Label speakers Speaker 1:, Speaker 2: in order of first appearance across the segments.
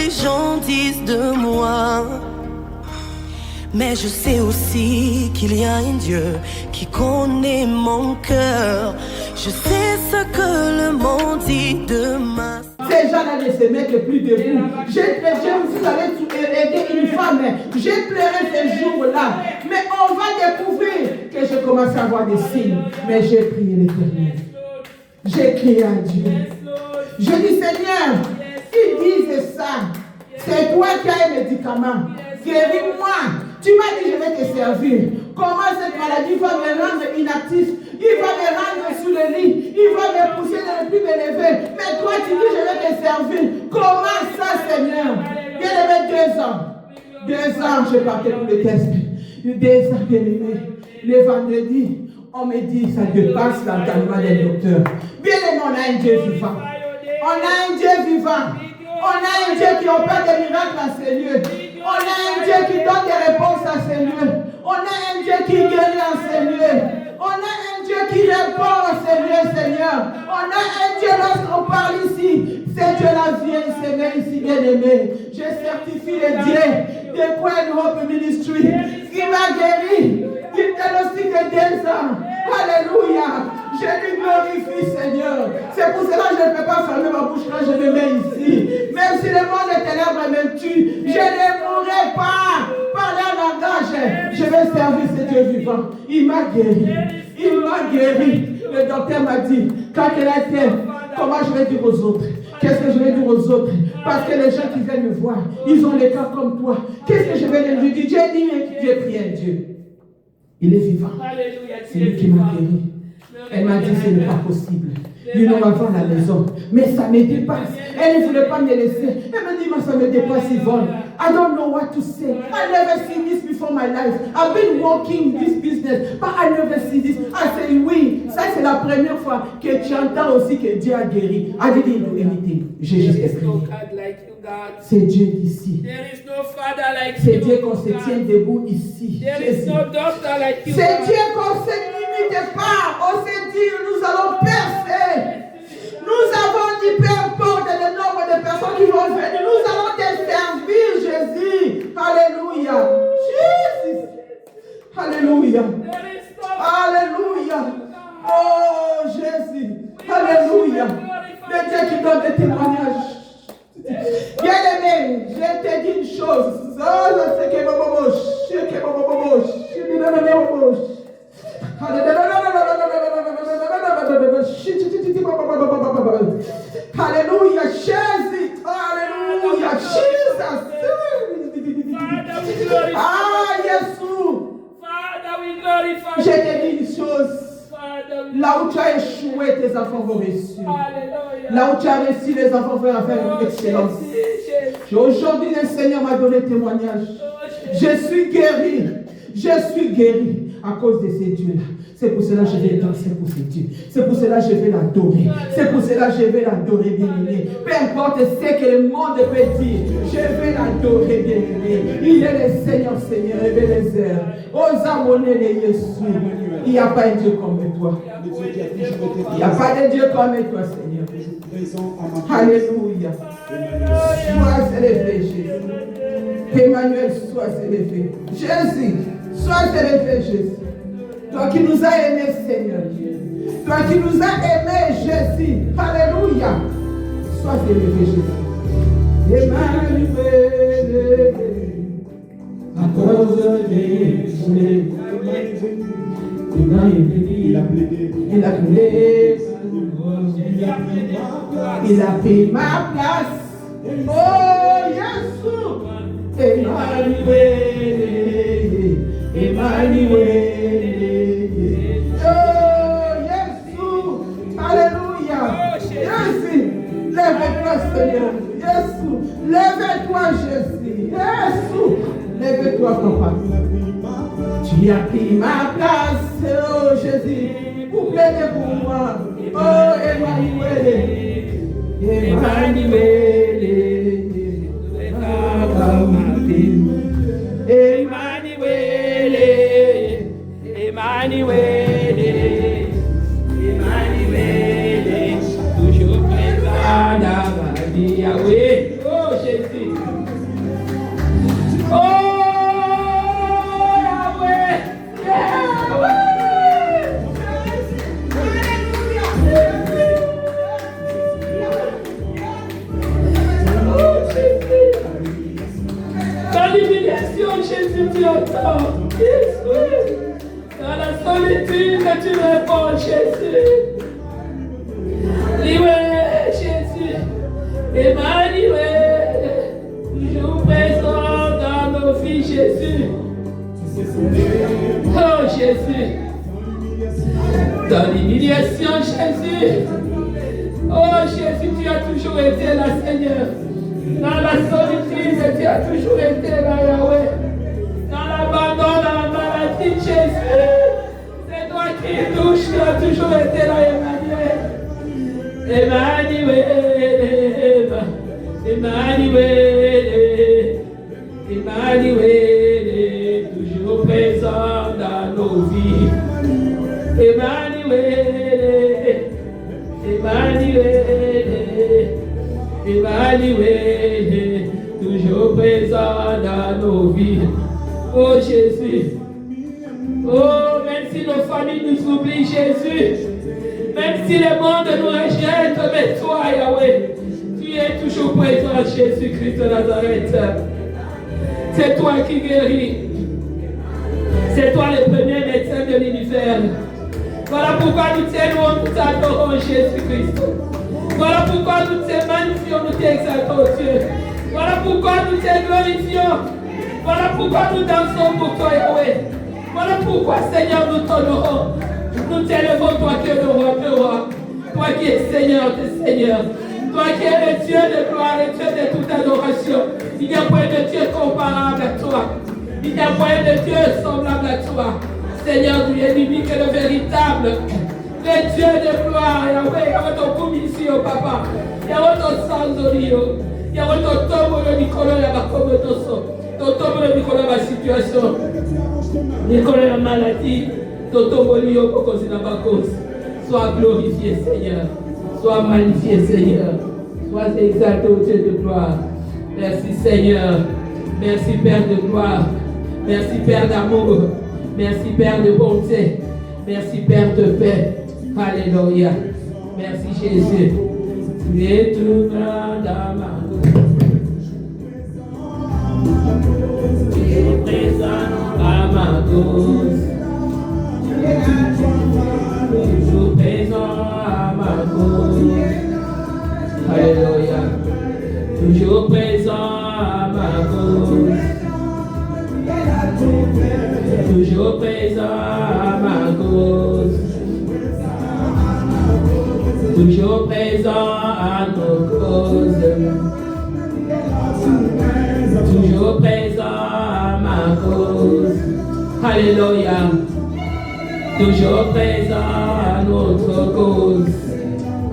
Speaker 1: les gens disent de moi. Mais je sais aussi qu'il y a un Dieu qui connaît mon cœur. Je sais ce que le monde dit de ma...
Speaker 2: Ces gens-là ne se mettent plus debout. J'ai vous allez aider une femme. J'ai pleuré ces jours-là. Mais on va découvrir que je commence à avoir des signes. Mais j'ai prié l'Éternel. J'ai crié à Dieu. Je dis, Seigneur, ils disent ça. C'est toi qui as un médicament. Guéris-moi. Tu m'as dit, je vais te servir. Comment cette maladie va me rendre inactif? Il va me rendre sous le lit. Il va me pousser de ne plus me lever. Mais toi, tu dis, je vais te servir. Comment ça, Seigneur? Bien aimé, 2 ans. 2 ans, je partais pour le test. 2 ans, bien aimé. Le vendredi, on me dit, ça dépasse l'entendement des docteurs. Bien aimé, on a un Dieu vivant. On a un Dieu vivant. On a un Dieu qui opère des miracles à ces lieux. On a un Dieu qui donne des réponses à ces lieux. On a un Dieu qui guérit à ces lieux. On a un Dieu qui répond à ces lieux, Seigneur. On a un Dieu lorsqu'on parle ici. C'est Dieu la vie, il se met ici, bien aimé. Je certifie le Dieu de Queen Hope Ministry. Il m'a guéri d'une diagnostic de 2 ans. Alléluia. Je lui glorifie, Seigneur. C'est pour cela que je ne peux pas fermer ma bouche quand je me mets ici. Même si le monde des ténèbres me tue, je ne mourrai pas par leur langage. Je vais servir ce Dieu vivant. Il m'a guéri. Il m'a guéri. Le docteur m'a dit, quand elle était, comment je vais dire aux autres? Qu'est-ce que je vais dire aux autres? Parce que les gens qui viennent me voir, ils ont les cas comme toi. Qu'est-ce que je vais leur dire? Dieu dit, Dieu prie à Dieu. Il est vivant. C'est lui qui m'a guéri. Elle m'a dit, ce n'est pas possible. Ils n'ont pas voir la maison. Mais ça me dépasse. Elle ne voulait pas me laisser. Elle me dit, mais ça me dépasse, Yvonne. I don't know what to say. I never seen this before my life. I've been working this business, but I never see this. I say, oui, ça c'est la première fois que tu entends aussi que Dieu a guéri. I didn't know anything. J'ai juste prié. C'est Dieu ici. C'est Dieu qu'on se tient debout ici. C'est Dieu qu'on se limite pas. On se dit, nous allons percer. Nous avons dit, peu importe le nombre de personnes qui vont venir, nous allons te servir, Jésus. Alléluia. Jésus. Alléluia. Alléluia. Oh, Jésus. Alléluia. Le Dieu qui donne des témoignages. Bien-aimé, je te dis une chose. Alléluia, Jésus. Alléluia, Jesus. Ah, Jésus. Je te dis une chose. Là où tu as échoué, tes enfants vont réussir. Là où tu as réussi, les enfants vont faire une excellence. Aujourd'hui, le Seigneur m'a donné témoignage. Je suis guéri. Je suis guéri à cause de ces dieux-là. C'est pour cela que je vais danser pour ces dieux. C'est pour cela que je vais l'adorer. C'est pour cela que je vais l'adorer, bien-aimé. Peu importe ce que le monde peut dire, je vais l'adorer, bien-aimé. Il est le Seigneur, Seigneur, Ebenezer. Osamone de Jésus. Il n'y a pas un Dieu comme toi. Il n'y a pas de Dieu comme toi, Seigneur. Alléluia. Sois élevé, Jésus. Emmanuel, sois élevé. Jésus, sois élevé, Jésus. Toi qui nous as aimés, Seigneur. Toi qui nous as aimés, Jésus. Alléluia. Sois élevé, Jésus. Emmanuel, à cause de Jésus. Il a plaidé. Il a plaidé. Il a pris ma place. Oh, Jésus. Emmanuel. Emmanuel. Oh, Jésus. Alléluia. Jésus. Lève-toi, Seigneur. Jésus. Lève-toi, Jésus. Jésus. Lève-toi, papa. Tu as pris ma place, oh Jésus, pour plaider pour moi. Oh Emmanuel, Emmanuel, Emmanuel, Emmanuel, Emmanuel, toujours présent dans ma vie. Oh Jésus.
Speaker 3: bon Jésus. Loué Jésus. Emmanuel, toujours présent dans nos vies, Jésus. Oh Jésus. Dans l'humiliation, Jésus. Oh Jésus, tu as toujours été là, Seigneur. Dans la solitude, tu as toujours été là, Yahweh. Dans l'abandon, dans la maladie, Jésus. C'est toi qui touches, tu as toujours été là, Emmanuel. Emmanuel. Emmanuel. Emmanuel. Toujours présent dans nos vies. Emmanuel. Emmanuel, Emmanuel, toujours présent dans nos vies. Oh Jésus, oh même si nos familles nous oublient, Jésus, même si le monde nous rejette, mais toi Yahweh, tu es toujours présent, Jésus-Christ de Nazareth. C'est toi qui guéris, c'est toi le premier médecin de l'univers. Voilà pourquoi nous t'aimons, nous t'adorons, Jésus-Christ. Voilà pourquoi nous te magnifions, nous t'exaltons, Dieu. Voilà pourquoi nous te glorifions. Voilà pourquoi nous dansons pour toi, Yahweh. Voilà pourquoi, Seigneur, nous t'honorons. Nous t'élevons, toi qui es le roi de rois. Toi qui es Seigneur de Seigneurs. Toi qui es le Dieu de gloire, le Dieu de toute adoration. Il n'y a point de Dieu comparable à toi. Il n'y a point de Dieu semblable à toi. Seigneur, tu es l'unique et le véritable. Le Dieu de gloire, Yahweh, Yahweh, ton commission, papa. Yahweh, ton sanzorio. Yahweh, ton tombe, le Nicolas, la comme ton son. Ton tombe, le Nicolas, la situation. Nicolas, la maladie. Ton tombe, le pour cause de la cause. Sois glorifié, Seigneur. Sois magnifié, Seigneur. Sois exalté au Dieu de gloire. Merci, Seigneur. Merci, Père de gloire. Merci, Père d'amour. Merci Père de bonté. Merci Père de paix. Alléluia. Merci Jésus. Tu es tout grand dans ma vie. Tu es présent à ma cause. Toujours présent à ma cause. Alléluia. Toujours présent à ma cause. Toujours présent à ma cause. Toujours présent à nos causes. Toujours présent à ma cause. Alléluia. Toujours présent à notre cause.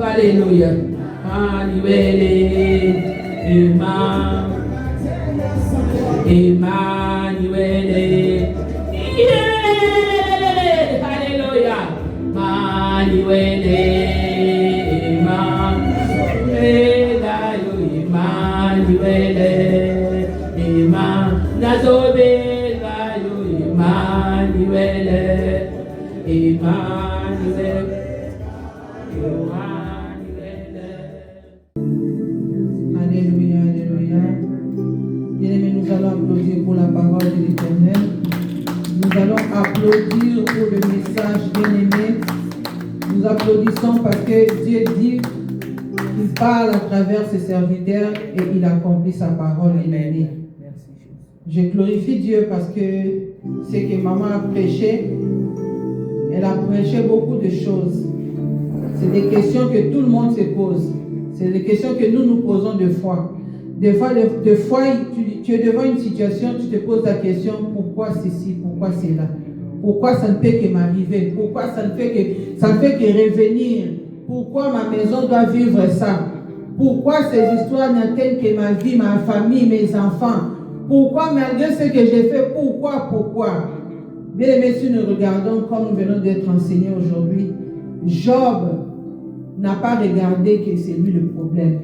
Speaker 3: Alléluia. Emmanuel. Emmanuel. Alléluia. Emmanuel. Emmanuel. Emmanuel. Emmanuel.
Speaker 2: Alléluia, alléluia. Bien-aimés, nous allons applaudir pour la parole de l'Éternel. Nous allons applaudir pour le message, bien-aimé. Nous applaudissons parce que Dieu dit qu'il parle à travers ses serviteurs et il accomplit sa parole, bien-aimé. Je glorifie Dieu parce que ce que maman a prêché, elle a prêché beaucoup de choses. C'est des questions que tout le monde se pose. C'est des questions que nous nous posons deux fois. Des fois, tu es devant une situation, tu te poses la question, pourquoi ceci, pourquoi cela? Pourquoi ça ne peut que m'arriver? Pourquoi ça ne fait que revenir? Pourquoi ma maison doit vivre ça? Pourquoi ces histoires n'atteignent que ma vie, ma famille, mes enfants? Pourquoi malgré ce que j'ai fait, pourquoi? Bien aimés, si nous regardons comme nous venons d'être enseignés aujourd'hui, Job n'a pas regardé que c'est lui le problème.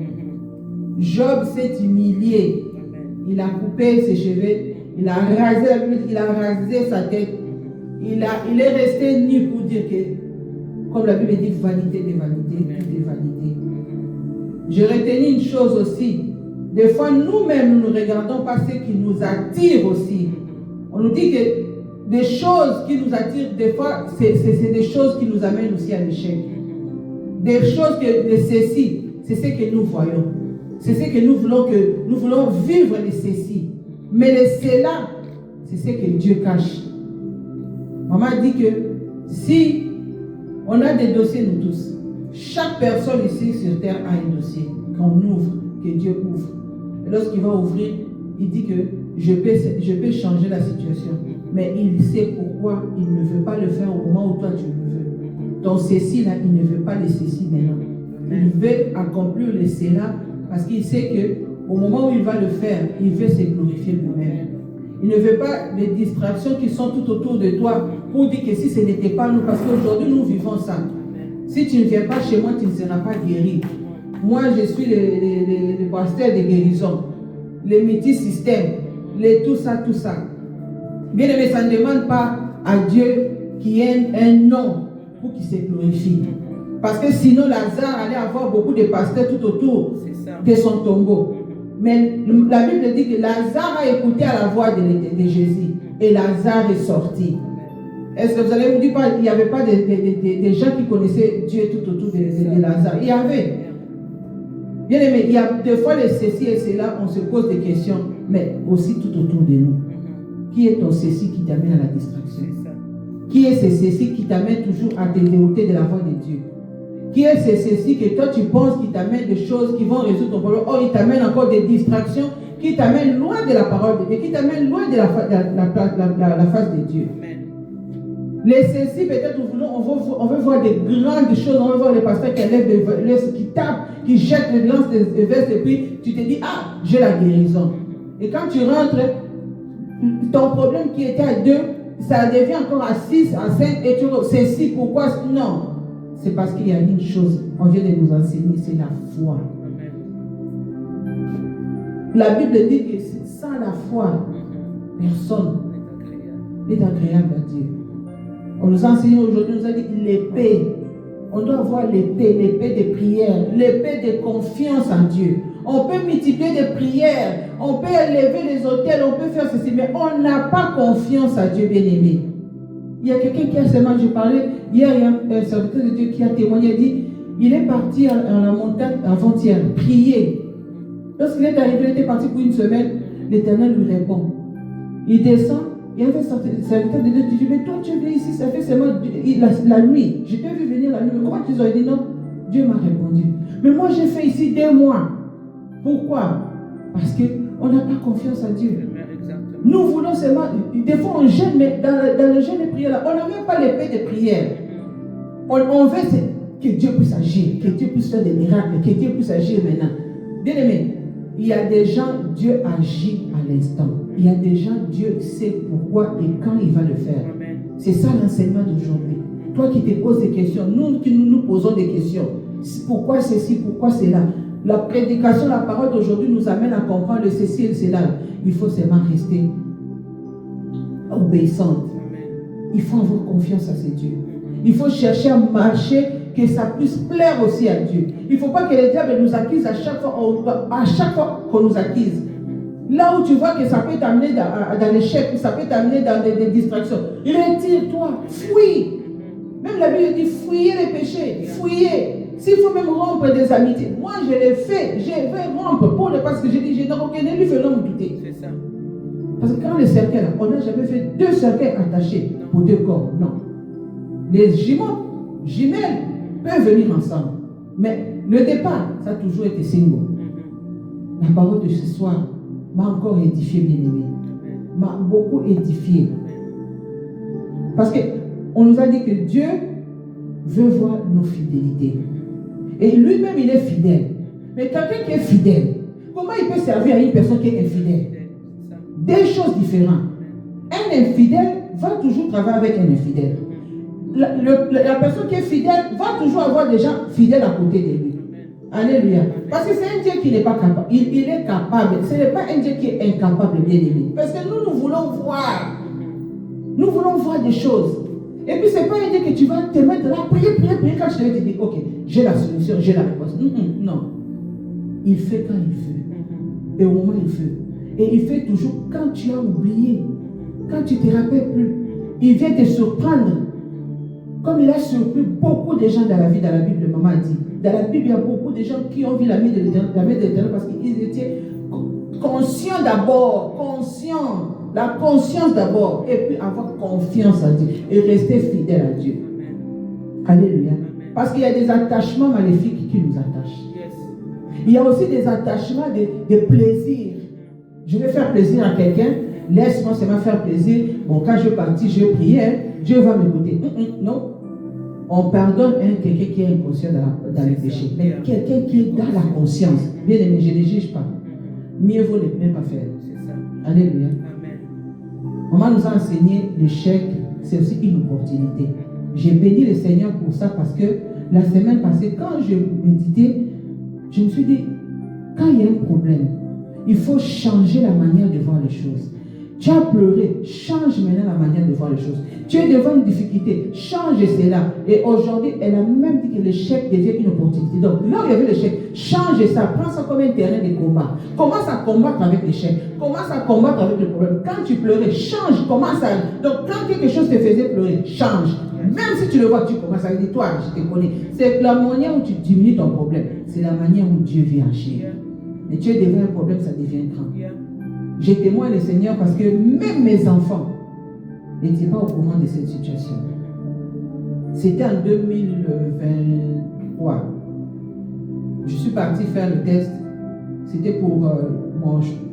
Speaker 2: Job s'est humilié. Il a coupé ses cheveux, il a rasé sa tête. Il est resté nu pour dire que, comme la Bible dit, vanité des vanités, tout est vanité. Je retenais une chose aussi. Des fois, nous-mêmes, nous ne regardons pas ce qui nous attire aussi. On nous dit que des choses qui nous attirent, des fois, c'est des choses qui nous amènent aussi à l'échec. Des choses que ceci, c'est ce que nous voyons. C'est ce que nous voulons vivre les ceci. Mais les cela, c'est ce que Dieu cache. Maman dit que si on a des dossiers, nous tous, chaque personne ici sur terre a un dossier qu'on ouvre, que Dieu ouvre. Et lorsqu'il va ouvrir, il dit que je peux changer la situation. Mais il sait pourquoi il ne veut pas le faire au moment où toi tu le veux. Donc ceci là, il ne veut pas les ceci maintenant. Il veut accomplir les cela parce qu'il sait que au moment où il va le faire, il veut se glorifier lui-même. Il ne veut pas les distractions qui sont tout autour de toi pour dire que si ce n'était pas nous, parce qu'aujourd'hui nous vivons ça. Si tu ne viens pas chez moi, tu ne seras pas guéri. Moi, je suis le pasteur de guérison, le multi-système, tout ça. Bien aimé, ça ne demande pas à Dieu qui ait un nom pour qu'il se glorifie. Parce que sinon, Lazare allait avoir beaucoup de pasteurs tout autour de son tombeau. Mais la Bible dit que Lazare a écouté à la voix de Jésus. Et Lazare est sorti. Est-ce que vous allez me dire qu'il n'y avait pas des gens qui connaissaient Dieu tout autour de Lazare? Il y avait. Bien aimé, il y a des fois les ceci et cela, on se pose des questions, mais aussi tout autour de nous. Qui est ton ceci qui t'amène à la distraction? Qui est ce ceci qui t'amène toujours à te dérouter de la voix de Dieu? Qui est ce ceci que toi tu penses qui t'amène des choses qui vont résoudre ton problème? Oh, il t'amène encore des distractions qui t'amènent loin de la parole de Dieu, qui t'amènent loin de la face de Dieu. Les ceci, peut-être on veut voir des grandes choses, on veut voir les pasteurs qui lèvent, qui tapent, qui jettent des lances des vestes, et puis tu te dis, ah, j'ai la guérison. Et quand tu rentres, ton problème qui était à 2, ça devient encore à 6, à 5, et tu dis, c'est si, pourquoi? Non. C'est parce qu'il y a une chose, on vient de nous enseigner, c'est la foi. La Bible dit que sans la foi, personne n'est agréable à Dieu. On nous a enseigné aujourd'hui, on nous a dit l'épée. On doit avoir l'épée de prière, l'épée de confiance en Dieu. On peut multiplier des prières, on peut élever les autels, on peut faire ceci, mais on n'a pas confiance à Dieu, bien-aimé. Il y a quelqu'un qui a seulement, je parlais, hier, il y a un serviteur de Dieu qui a témoigné, il dit, il est parti à la montagne avant-hier, prier. Lorsqu'il est arrivé, il était parti pour une semaine, l'Éternel lui répond. Il descend, il y avait un serviteur de Dieu qui dit, mais toi tu es venu ici, ça fait seulement la nuit. Je t'ai vu venir la nuit, mais comment tu as dit non? Dieu m'a répondu. Mais moi j'ai fait ici 2 mois. Pourquoi? Parce qu'on n'a pas confiance à Dieu. Nous voulons seulement, des fois on gêne, mais dans le jeûne de prière, là, on n'a même pas l'épée de prière. On veut que Dieu puisse agir, que Dieu puisse faire des miracles, que Dieu puisse agir maintenant. Bien aimé, il y a des gens, Dieu agit à l'instant. Il y a des gens, Dieu sait pourquoi et quand il va le faire. C'est ça l'enseignement d'aujourd'hui. Toi qui te poses des questions, nous qui nous posons des questions. Pourquoi ceci, pourquoi cela? La prédication, la parole d'aujourd'hui nous amène à comprendre le ceci et cela. Il faut seulement rester obéissante. Il faut avoir confiance à ce Dieu. Il faut chercher à marcher, que ça puisse plaire aussi à Dieu. Il ne faut pas que le diable nous accuse à chaque fois qu'on nous accuse. Là où tu vois que ça peut t'amener dans l'échec, ça peut t'amener dans des distractions, retire-toi, fuis. Même la Bible dit fuyez les péchés, fuyez. S'il faut même rompre des amitiés, moi je l'ai fait, je vais rompre parce que j'ai dit, ne lui faisons me douter. C'est ça. Parce que quand les cercueils, on n'a jamais fait 2 cercueils attachés pour 2 corps, non. Les jumelles peuvent venir ensemble, mais le départ, ça a toujours été single. La parole de ce soir m'a encore édifié, bien-aimé. M'a beaucoup édifié. Parce qu'on nous a dit que Dieu veut voir nos fidélités. Et lui-même, il est fidèle. Mais quelqu'un qui est fidèle, comment il peut servir à une personne qui est infidèle? 2 choses différentes. Un infidèle va toujours travailler avec un infidèle. La personne qui est fidèle va toujours avoir des gens fidèles à côté de lui. Alléluia. Parce que c'est un Dieu qui n'est pas capable. Il est capable. Ce n'est pas un Dieu qui est incapable, bien aimé. Parce que nous voulons voir. Nous voulons voir des choses. Et puis, ce n'est pas un Dieu que tu vas te mettre là, prier, quand je vais te dire, ok, j'ai la solution, j'ai la réponse. Non. Il fait quand il veut. Et au moment où il veut. Et il fait toujours quand tu as oublié. Quand tu ne te rappelles plus. il vient te surprendre. Comme il a surpris beaucoup de gens dans la vie, dans la Bible, maman a dit. Dans la Bible, il y a beaucoup de gens qui ont vu la main de l'Éternel parce qu'ils étaient conscients d'abord, la conscience d'abord, et puis avoir confiance en Dieu et rester fidèle à Dieu. Alléluia. Parce qu'il y a des attachements maléfiques qui nous attachent. Il y a aussi des attachements de plaisir. Je vais faire plaisir à quelqu'un, laisse-moi seulement faire plaisir. Bon, quand je vais partir, je vais prier, Dieu va m'écouter. Non. On pardonne quelqu'un qui est inconscient dans le péché. Mais quelqu'un qui est dans la conscience, bien aimé, je ne les juge pas. Mieux vaut ne même pas faire. Alléluia. Maman nous a enseigné l'échec, c'est aussi une opportunité. J'ai béni le Seigneur pour ça parce que la semaine passée, quand je méditais, je me suis dit, quand il y a un problème, il faut changer la manière de voir les choses. Tu as pleuré, change maintenant la manière de voir les choses. Tu es devant une difficulté, change cela. Et aujourd'hui, elle a même dit que l'échec devient une opportunité. Donc là où il y avait l'échec, change ça, prends ça comme un terrain de combat. Commence à combattre avec l'échec, commence à combattre avec le problème. Quand tu pleurais, change, commence à... Donc quand quelque chose te faisait pleurer, change. Même si tu le vois, tu commences à dire, toi, je te connais. C'est la manière où tu diminues ton problème. C'est la manière où Dieu vient agir. Et tu es devant un problème, ça devient grand. Je témoigne le Seigneur parce que même mes enfants n'étaient pas au courant de cette situation. C'était en 2023. Je suis parti faire le test. C'était pour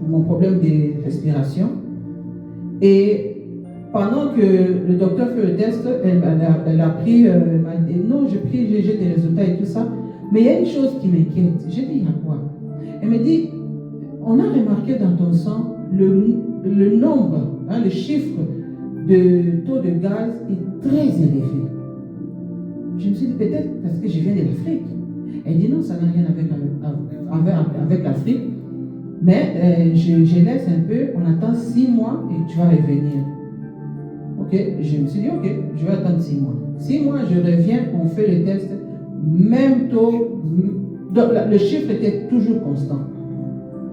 Speaker 2: mon problème de respiration. Et pendant que le docteur fait le test, elle a pris, elle m'a dit, non, j'ai des résultats et tout ça. Mais il y a une chose qui m'inquiète. J'ai dit, il y a quoi? Elle me dit, on a remarqué dans ton sang le nombre, le chiffre de taux de gaz est très élevé. Je me suis dit peut-être parce que je viens de l'Afrique. Elle dit non, ça n'a rien avec l'Afrique. Mais je laisse un peu, on attend 6 mois et tu vas revenir. Ok, je me suis dit ok, je vais attendre 6 mois. 6 mois, je reviens, on fait le test, même taux. Donc, le chiffre était toujours constant.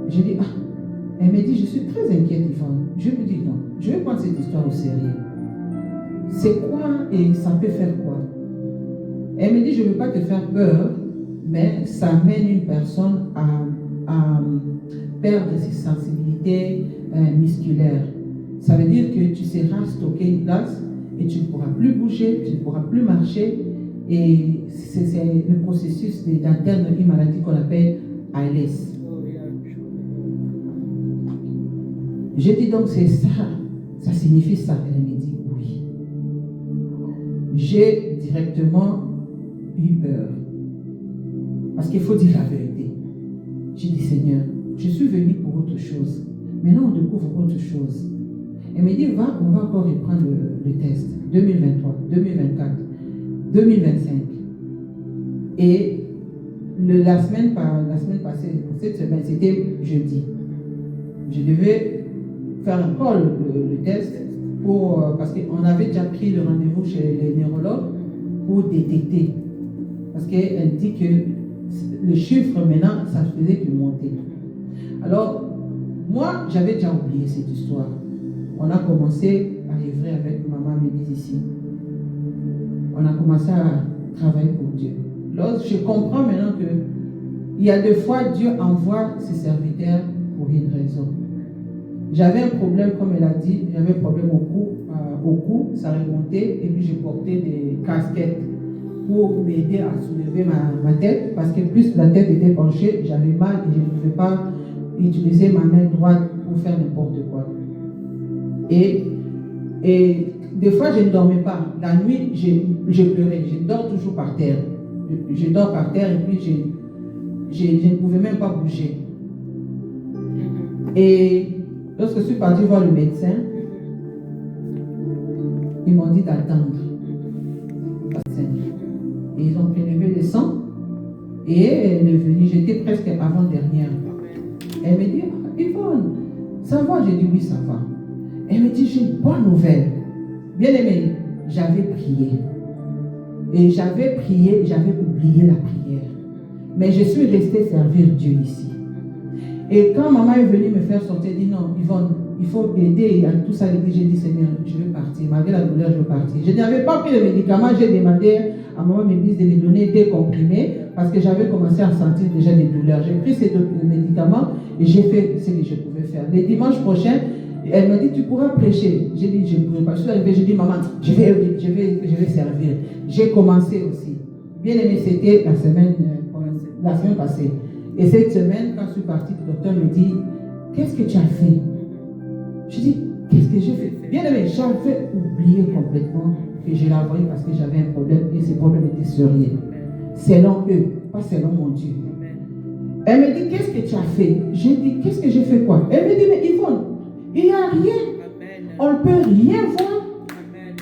Speaker 2: J'ai dit, elle me dit, je suis très inquiète, Yvonne. Je lui dis, non, je vais prendre cette histoire au sérieux. C'est quoi et ça peut faire quoi? Elle me dit, je ne veux pas te faire peur, mais ça mène une personne à perdre ses sensibilités musculaires. Ça veut dire que tu seras stocké une place et tu ne pourras plus bouger, tu ne pourras plus marcher. Et c'est le processus d'atteindre une maladie qu'on appelle ALS. J'ai dit donc c'est ça, ça signifie ça. Elle me dit oui. J'ai directement eu peur. Parce qu'il faut dire la vérité. J'ai dit Seigneur, je suis venu pour autre chose. Maintenant on découvre autre chose. Elle me dit on va encore reprendre le test. 2023, 2024, 2025. Et la semaine passée, cette semaine, c'était jeudi. Je devais faire encore le test parce qu'on avait déjà pris le rendez-vous chez les neurologues pour détecter. Parce qu'elle dit que le chiffre maintenant, ça ne faisait que monter. Alors, moi, j'avais déjà oublié cette histoire. On a commencé à œuvrer avec maman Mébis ici. On a commencé à travailler pour Dieu. Lorsque je comprends maintenant que il y a des fois Dieu envoie ses serviteurs pour une raison. J'avais un problème, comme elle a dit, j'avais un problème au cou, ça remontait et puis je portais des casquettes pour m'aider à soulever ma tête parce que plus la tête était penchée, j'avais mal et je ne pouvais pas utiliser ma main droite pour faire n'importe quoi. Et des fois je ne dormais pas. La nuit, je pleurais, je dors toujours par terre. Je dors par terre et puis je ne pouvais même pas bouger. Et lorsque je suis parti voir le médecin, ils m'ont dit d'attendre. Et ils ont prélevé le sang. Et elle est venue, j'étais presque avant-dernière. Elle me dit, Yvonne, ça va? J'ai dit oui, ça va. Elle me dit, j'ai une bonne nouvelle. Bien aimé, j'avais prié. Et j'avais prié, j'avais oublié la prière. Mais je suis restée servir Dieu ici. Et quand maman est venue me faire sortir, elle dit non, Yvonne, il faut aider à tout ça. J'ai dit, Seigneur, je vais partir. Malgré la douleur, je vais partir. Je n'avais pas pris le médicament. J'ai demandé à maman Mébis de me donner des comprimés parce que j'avais commencé à sentir déjà des douleurs. J'ai pris ces deux médicaments et j'ai fait ce que je pouvais faire. Le dimanche prochain, elle m'a dit, tu pourras prêcher. J'ai dit, je ne pourrais pas. Je suis arrivée, j'ai dit, maman, je vais servir. J'ai commencé aussi. Bien aimé, c'était la semaine passée. Et cette semaine, quand je suis partie, le docteur me dit, qu'est-ce que tu as fait? Je dis, qu'est-ce que j'ai fait? Bien aimé, j'avais oublié complètement que je l'ai envoyé parce que j'avais un problème et ce problème était sérieux. Selon eux, pas selon mon Dieu. Elle me dit, qu'est-ce que tu as fait? J'ai dit, qu'est-ce que j'ai fait quoi? Elle me dit, mais Yvonne, il n'y a rien. On ne peut rien voir.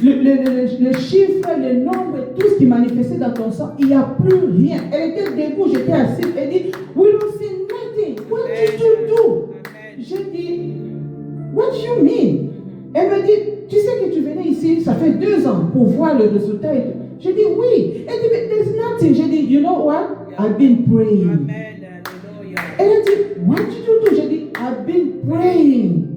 Speaker 2: Le chiffre, le nombre, tout ce qui manifestait dans ton sang, il n'y a plus rien. Elle était debout, j'étais assise. Elle dit, we don't see nothing. What did you do? J'ai dit, what do you mean? Elle me dit, tu sais que tu venais ici, ça fait 2 ans pour voir le résultat. J'ai dit, oui. Elle dit, but there's nothing. J'ai dit, you know what? I've been praying. Elle a dit, what did you do? J'ai dit, I've been praying.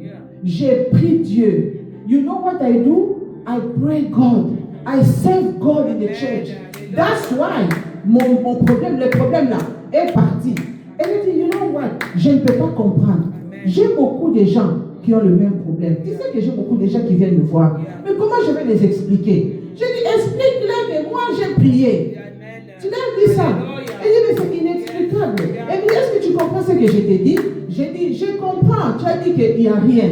Speaker 2: J'ai prié Dieu. You know what I do? I pray God. I serve God in the church. That's why mon problème, le problème là, est parti. Elle a dit, you know what? Je ne peux pas comprendre. J'ai beaucoup de gens qui ont le même problème. Tu sais que j'ai beaucoup de gens qui viennent me voir. Mais comment je vais les expliquer? J'ai dit, explique-leur que moi j'ai prié. Tu leur dis ça. Elle dit, mais c'est inexplicable. Elle dit, est-ce que tu comprends ce que je t'ai dit? J'ai dit, je comprends. Tu as dit qu'il n'y a rien.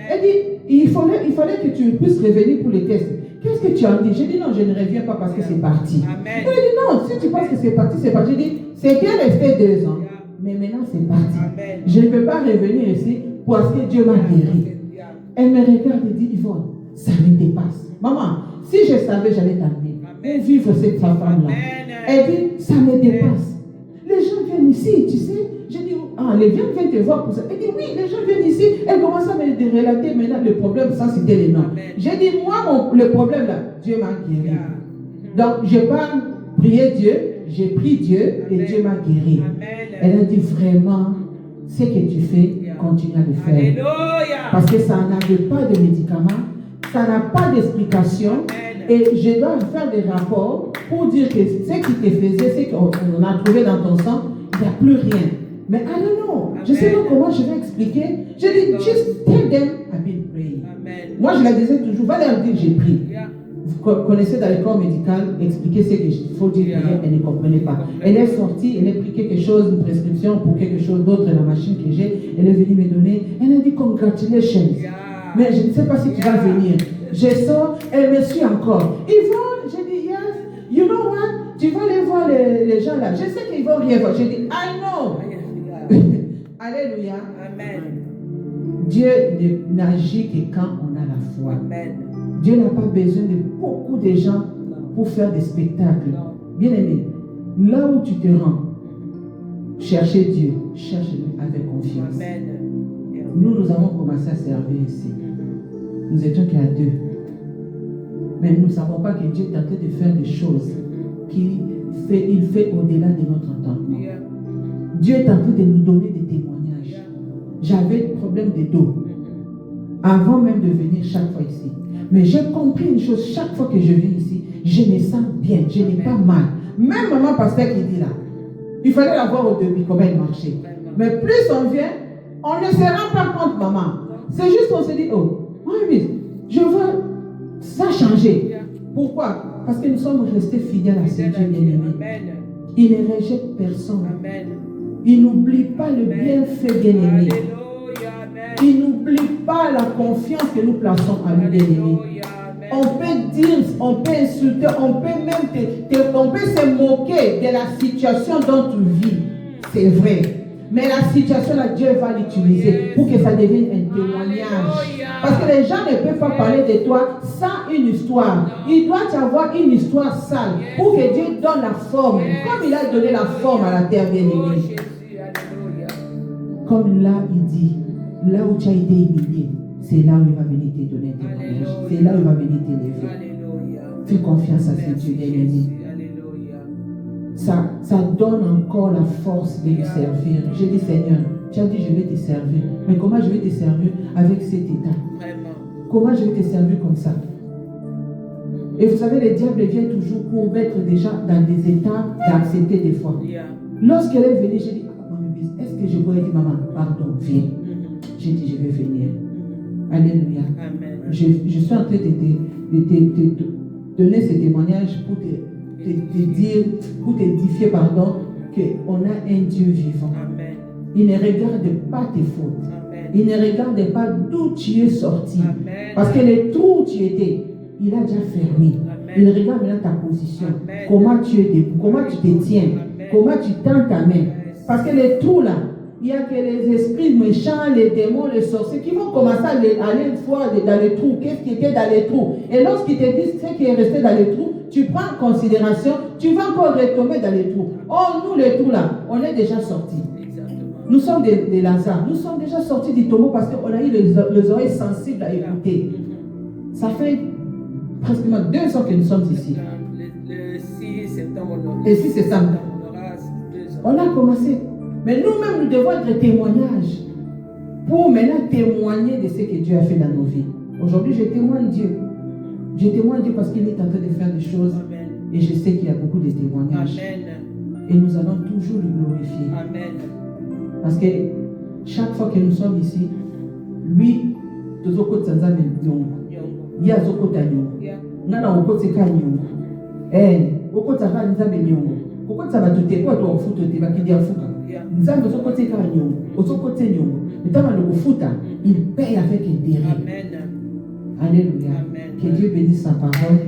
Speaker 2: Elle dit, il fallait que tu puisses revenir pour les tests. Qu'est-ce que tu as dit? J'ai dit, non, je ne reviens pas parce que c'est parti. Elle a dit, non, si tu penses que c'est parti, c'est parti. J'ai dit, c'est bien resté 2 ans. Mais maintenant, c'est parti. Je ne peux pas revenir ici parce que Dieu m'a guéri. Elle me regarde et dit, Yvonne, ça me dépasse. Maman, si je savais, j'allais t'amener pour vivre cette femme-là. Elle dit, ça me dépasse. Les gens viennent ici, tu sais. J'ai dit, les gens viennent te voir pour ça. Elle dit, oui, les gens viennent ici. Elle commence à me relater maintenant le problème sans citer les noms. J'ai dit, moi, le problème là, Dieu m'a guéri. Donc, je parle, prier Dieu, j'ai prié Dieu et Dieu m'a guéri. Elle a dit, vraiment, ce que tu fais, continue à le faire. Parce que ça n'avait pas de médicaments, ça n'a pas d'explication. Et je dois faire des rapports pour dire que ce qui te faisait, ce qu'on a trouvé dans ton sang, il n'y a plus rien. Mais I don't know. Je ne sais pas comment je vais expliquer. Je dis, just tell them I've been praying. Moi, je la disais toujours, va leur dire j'ai prié. Vous connaissez dans le corps médical, expliquer ce qu'il faut dire, elle ne comprenait pas. Elle est sortie, elle a pris quelque chose, une prescription pour quelque chose d'autre, la machine que j'ai, elle est venue me donner. Elle a dit congratulations. Mais je ne sais pas si tu vas venir. Je sors, elle me suit encore. Ils vont, j'ai dit yes, you know what? Tu vas aller voir les gens là. Je sais qu'ils vont rien voir. J'ai dit, I know. Alléluia. Amen. Dieu n'agit que quand on a la foi. Amen. Dieu n'a pas besoin de beaucoup de gens pour faire des spectacles. Bien aimé, là où tu te rends, cherchez Dieu, cherche-le avec confiance. Amen. Nous avons commencé à servir ici. Nous étions qu'à 2. Mais nous ne savons pas que Dieu est en train de faire des choses qu'il fait au-delà de notre entendement. Dieu est en train de nous donner des témoignages. J'avais des problèmes de dos avant même de venir chaque fois ici. Mais j'ai compris une chose, chaque fois que je viens ici, je me sens bien, je n'ai pas mal. Même maman pasteur qui dit là, il fallait la voir au début, comment elle marchait. Mais plus on vient, on ne se rend pas compte, maman. C'est juste qu'on se dit, oh, oui, je vois ça changer. Pourquoi? Parce que nous sommes restés fidèles à ce Dieu bien-aimé. Il ne rejette personne. Il n'oublie pas le bienfait bien-aimé. Il n'oublie pas la confiance que nous plaçons à lui bien-aimé. On peut dire, on peut insulter, on peut même on peut se moquer de la situation dont tu vis. C'est vrai. Mais la situation là, Dieu va l'utiliser pour que ça devienne un témoignage. Parce que les gens ne peuvent pas parler de toi sans une histoire. Il doit y avoir une histoire sale pour que Dieu donne la forme. Comme il a donné la forme à la terre bien-aimée. Comme là, il dit, là où tu as été humilié, c'est là où il va venir te donner un témoignage. C'est là où il va venir t'élever. Fais confiance à ce Dieu bien-aimé. Ça donne encore la force de lui servir. Je dis, Seigneur, Tu as dit, je vais te servir. Mais comment je vais te servir avec cet état? Comment je vais te servir comme ça? Et vous savez, le diable vient toujours pour mettre déjà dans des états d'accepter des fois. Lorsqu'elle est venue, j'ai dit, est-ce que je pourrais dire, maman, pardon, viens. J'ai dit, je vais venir. Alléluia. Je suis en train de te donner ce témoignage pour te dire, pour t'édifier, pardon, qu'on a un Dieu vivant. Il ne regarde pas tes fautes. Il ne regarde pas d'où tu es sorti. Parce que le trou où tu étais, il a déjà fermé. Il regarde maintenant ta position. Comment tu es debout, comment tu te tiens, comment tu tends ta main. Parce que les trous là, il n'y a que les esprits méchants, les démons, les sorciers qui vont commencer à aller une fois dans les trous. Qu'est-ce qui était dans les trous? Et lorsqu'ils te disent ce qui est resté dans les trous, tu prends en considération, tu vas encore retomber dans les trous. Oh, nous les trous là, on est déjà sortis. Nous sommes des Lazare. Nous sommes déjà sortis du tombeau parce qu'on a eu les oreilles sensibles à écouter. Ça fait presque 2 ans que nous sommes ici.
Speaker 3: Le 6 septembre.
Speaker 2: Et 6 septembre. On a commencé. Mais nous-mêmes, nous devons être témoignages pour maintenant témoigner de ce que Dieu a fait dans nos vies. Aujourd'hui, je témoigne Dieu. Je témoigne Dieu parce qu'il est en train de faire des choses. Amen. Et je sais qu'il y a beaucoup de témoignages. Amen. Et nous allons toujours le glorifier. Amen. Parce que chaque fois que nous sommes ici, lui, il y a Zoko Nyongo. Nous avons Zoko Nyongo. Eh, Zoko Nzambe Nyongo. Pourquoi ça va te faire quoi toi au foot tu vas qui dire fouka? Nzambe Zoko Nyongo. Zoko Nyongo. Mais dans le foot, il paye avec intérêt. Amen. Alléluia. Amen. Que Dieu bénisse sa parole.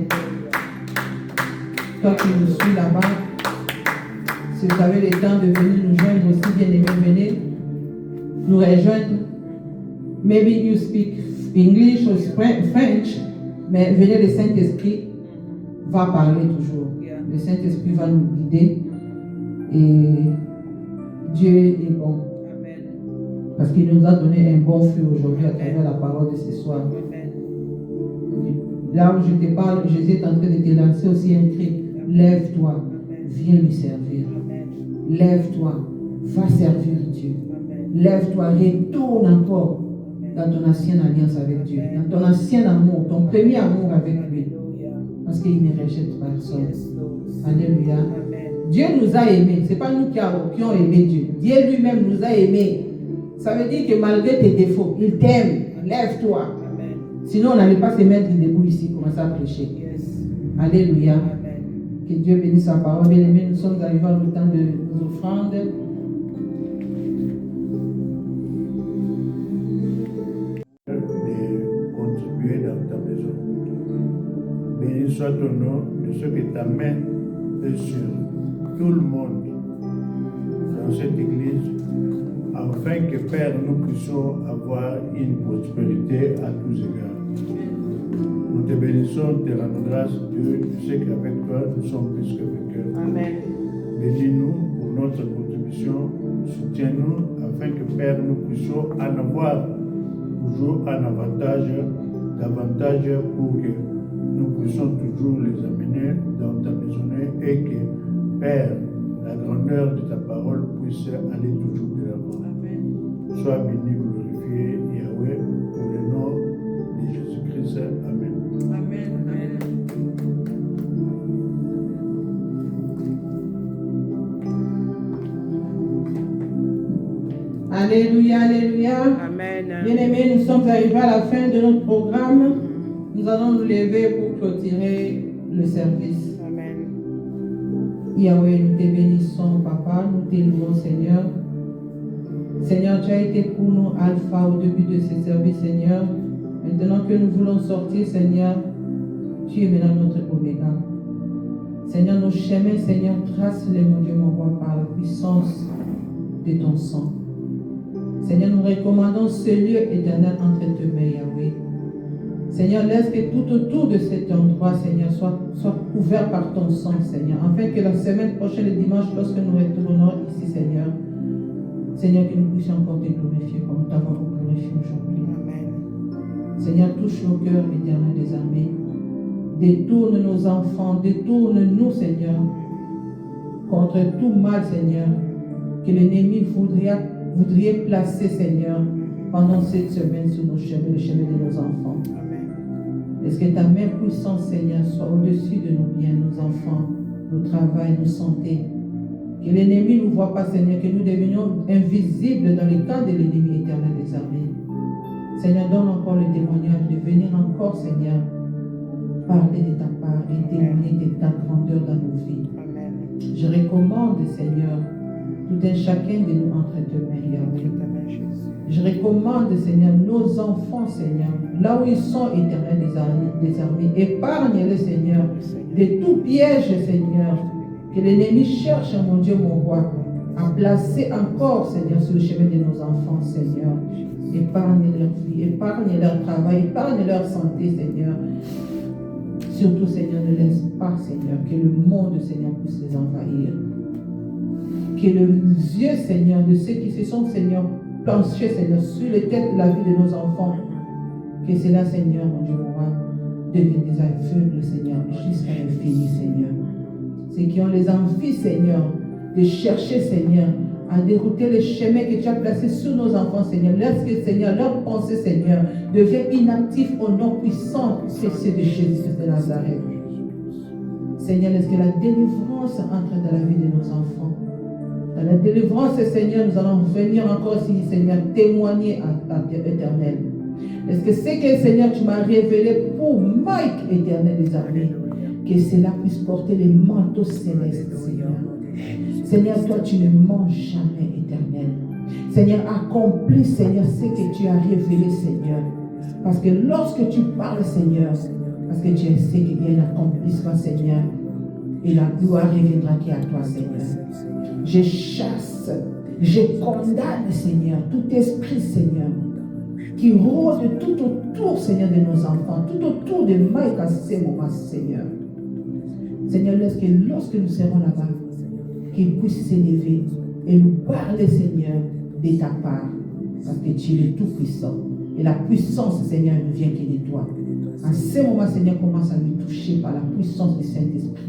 Speaker 2: Toi qui nous suis là-bas, si vous avez le temps de venir nous joindre aussi, bien aimé, venez nous rejoindre. Maybe you speak English or French, mais venez, le Saint-Esprit va parler toujours. Le Saint-Esprit va nous guider et Dieu est bon. Amen. Parce qu'il nous a donné un bon fruit aujourd'hui à travers la parole de ce soir. Amen. Là où je te parle, Jésus est en train de te lancer aussi un cri. Lève-toi, viens lui servir. Lève-toi, va servir Dieu. Lève-toi, retourne encore dans ton ancienne alliance avec Dieu, dans ton ancien amour, ton premier amour avec lui. Parce qu'il ne rejette personne. Alléluia. Dieu nous a aimés. Ce n'est pas nous qui avons aimé Dieu. Dieu lui-même nous a aimés. Ça veut dire que malgré tes défauts, il t'aime. Lève-toi. Sinon, on n'allait pas se mettre debout ici, commencer à prêcher. Alléluia. Que Dieu bénisse sa parole. Bien aimés, nous sommes arrivés au temps de nos offrandes.
Speaker 4: De contribuer dans ta maison. Béni soit ton nom de ce que ta main est sur tout le monde dans cette église, afin que, Père, nous puissions avoir une prospérité à tous égards. Nous te bénissons, te rendons grâce, Dieu. Tu sais qu'avec toi, nous sommes plus que vainqueurs. Amen. Bénis-nous pour notre contribution, soutiens-nous, afin que, Père, nous puissions en avoir toujours un avantage, davantage pour que nous puissions toujours les amener dans ta maisonnée et que, Père, la grandeur de ta parole puisse aller toujours de l'avant. Sois béni, glorifié, Yahweh, pour le nom de Jésus-Christ. Amen. Amen. Amen.
Speaker 2: Alléluia, alléluia.
Speaker 3: Amen.
Speaker 2: Bien-aimés, nous sommes arrivés à la fin de notre programme. Nous allons nous lever pour clôturer le service.
Speaker 3: Amen.
Speaker 2: Yahweh, nous te bénissons, Papa, nous te louons, Seigneur. Seigneur, tu as été pour nous alpha au début de ce service, Seigneur. Maintenant que nous voulons sortir, Seigneur, tu es maintenant notre oméga. Seigneur, nos chemins, Seigneur, trace-les, mon Dieu, mon roi, par la puissance de ton sang. Seigneur, nous recommandons ce lieu éternel entre tes mains, Yahweh. Seigneur, laisse que tout autour de cet endroit, Seigneur, soit couvert par ton sang, Seigneur, afin que la semaine prochaine, le dimanche, lorsque nous retournons ici, Seigneur, Seigneur, que nous puissions encore te glorifier comme nous t'avons glorifié aujourd'hui. Amen. Seigneur, touche nos cœurs, éternel des armées. Détourne nos enfants, détourne-nous, Seigneur, contre tout mal, Seigneur, que l'ennemi voudriez placer, Seigneur, pendant cette semaine sur nos chemins, le chemin de nos enfants. Est-ce que ta main puissante, Seigneur, soit au-dessus de nos biens, nos enfants, nos travail, nos santé. Que l'ennemi ne nous voit pas, Seigneur, que nous devenions invisibles dans le camp de l'ennemi éternel des armées. Seigneur, donne encore le témoignage de venir encore, Seigneur, parler de ta part et témoigner de ta grandeur dans nos vies. Je recommande, Seigneur, tout un chacun de nous entre tes mains, Yahweh. Je recommande, Seigneur, nos enfants, Seigneur, là où ils sont, éternels des armées. Épargne-les, Seigneur, de tout piège, Seigneur, que l'ennemi cherche, mon Dieu, mon roi, à placer encore, Seigneur, sur le chemin de nos enfants, Seigneur. Épargne leur vie, épargne leur travail, épargne leur santé, Seigneur. Surtout, Seigneur, ne laisse pas, Seigneur, que le monde, Seigneur, puisse les envahir. Que les yeux, Seigneur, de ceux qui se sont, Seigneur, planchés, Seigneur, sur les têtes de la vie de nos enfants, que cela, Seigneur, mon Dieu, mon roi, devienne des aveugles, Seigneur, jusqu'à l'infini, Seigneur. Ceux qui ont les envies, Seigneur, de chercher, Seigneur, à dérouter les chemins que tu as placés sur nos enfants, Seigneur. Lorsque, Seigneur, leur pensée, Seigneur, devient inactive au nom puissant précieux de Jésus de Nazareth. Seigneur, laisse que la délivrance entre dans la vie de nos enfants. Dans la délivrance, Seigneur, nous allons venir encore ici, Seigneur, témoigner à l'Éternel. Est-ce que c'est que, Seigneur, tu m'as révélé pour Mike, Éternel des armées, que cela puisse porter les manteaux célestes, Seigneur. Seigneur, toi, tu ne manges jamais, Éternel. Seigneur, accomplis, Seigneur, ce que tu as révélé, Seigneur. Parce que lorsque tu parles, Seigneur, parce que tu sais qu'il y a un accomplissement, Seigneur, et la gloire reviendra qui à toi, Seigneur. Je chasse, je condamne, Seigneur, tout esprit, Seigneur, qui rôde tout autour, Seigneur, de nos enfants, tout autour de Mike à ce moment, Seigneur. Seigneur, laisse que lorsque nous serons là-bas, qu'il puisse s'élever et nous parler, Seigneur, de ta part, parce que tu es le Tout-Puissant. Et la puissance, Seigneur, ne vient que de toi. À ce moment, Seigneur, commence à nous toucher par la puissance du Saint-Esprit.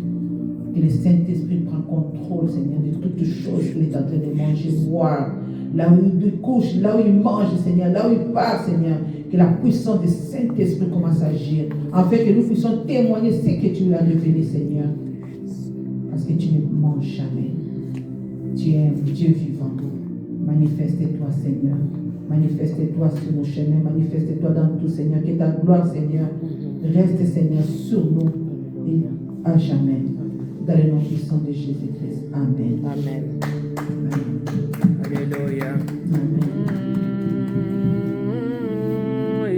Speaker 2: Que le Saint-Esprit prenne contrôle, Seigneur, de toutes choses qu'il est en train de manger, boire. Là où il couche, là où il mange, Seigneur, là où il part, Seigneur. Que la puissance du Saint-Esprit commence à agir. Afin que nous puissions témoigner ce que tu nous as révélé, Seigneur. Parce que tu ne manges jamais. Tu es un Dieu vivant. Manifeste-toi, Seigneur. Manifeste-toi sur nos chemins. Manifeste-toi dans tout, Seigneur. Que ta gloire, Seigneur, reste, Seigneur, sur nous et à jamais. Dans le nom puissant de Jésus-Christ. Amen.
Speaker 3: Amen. Alléluia.
Speaker 2: Amen.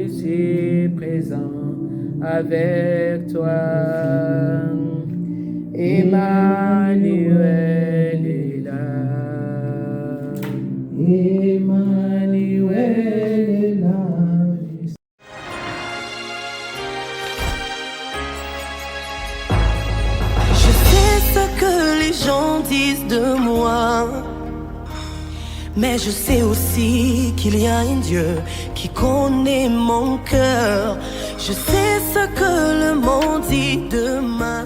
Speaker 3: Ici présent avec toi, Emmanuel est là.
Speaker 2: Emmanuel est là.
Speaker 1: Je sais ce que les gens disent de moi, mais je sais aussi qu'il y a un Dieu qui connaît mon cœur. Je sais ce que le monde dit de ma